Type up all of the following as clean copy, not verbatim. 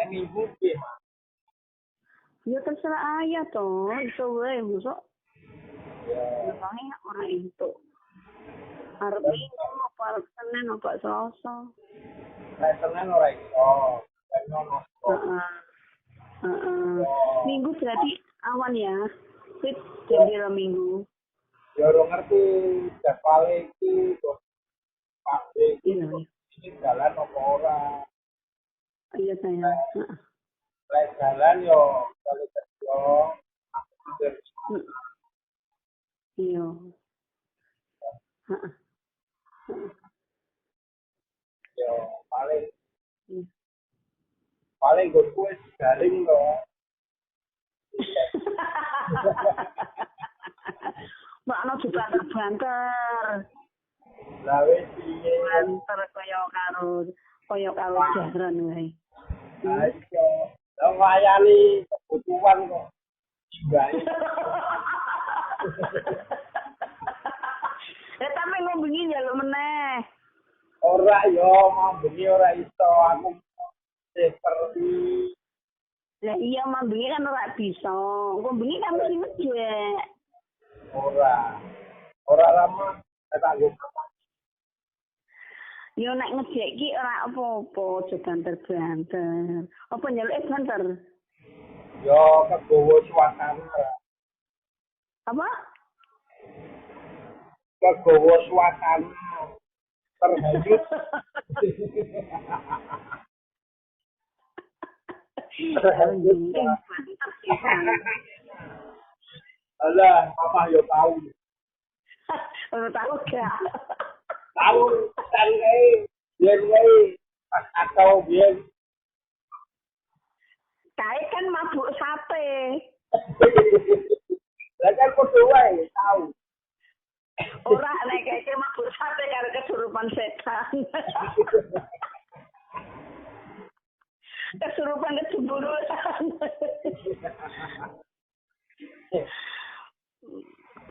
minggu piye, Mas? Ya terserah ayah toh, iso wae besok. Ya. Makanya orang itu. Arep minggu apa arep Senin apa Selasa. Nek Senin ora iso. Nek ono. Minggu berarti awan ya. Fit jadi minggu. Ya ora ngerti jadwale iki kok pabrik Iya. ini jalan apa ora. Iya sayang. Lek jalan yo kali kerja. Iya. Yo paling gue kuis garing loh. Mbak Ano juga banter. Lah wis piye? Banter kaya karo jaran wae. Ayo. Lah wayani kebutuhan kok. Bae. Tapi ngombengi njaluk meneh. Ora yo mau bengi ora iso aku seperti lah iya mambengi kan ora bisa. Ngombengi kan mesti ngejek. Ora lama tak go. Yo nek ngejek ki ora apa-apa, aja banter-banter. Apa njaluke banter? Yo kegowo suasana. Apa? Kegowo suasana. Terhanyut. Alah, apa yo tahu. Ora tahu gak? Tahu kan biar atau biar Kae kan mabuk sate. Lah kan kudu wae tahu. Ora nek kae mabuk sate karo kesurupan setan. Kesurupan kecemburuan.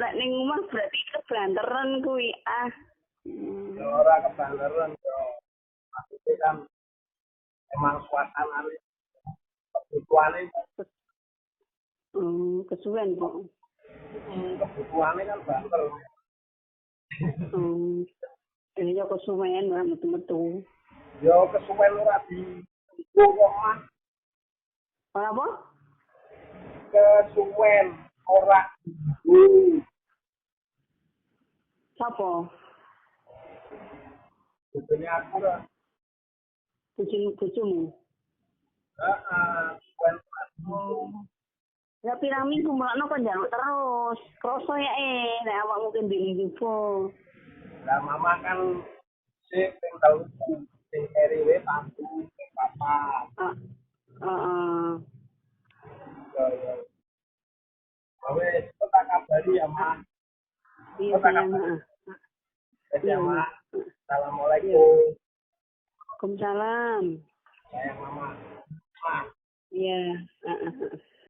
Lek ning omah berarti kebanteran kuwi Ora kebanteran yo. Maksudnya kan emang suasanane kebutuhane kesuwen kok. Kebutuhane kan banter. Ini kesuwen ora metu-metu. Yo kesuwen ora di rumah. Apa? Kesuwen ora Sapa? Bojone aku lah. Bojomu. Kesuwen. Ya pirang minggu mulakno kok njaluk terus. Kroso ya nek awakmu ki ndek info. Lah mama kan sing tau sing RW tantu sing papa. Ya. Wes tak kabari ya, Mak. Iya, sayang. Ya, Mak. Assalamualaikum. Waalaikumsalam. Sayang Mama. Iya,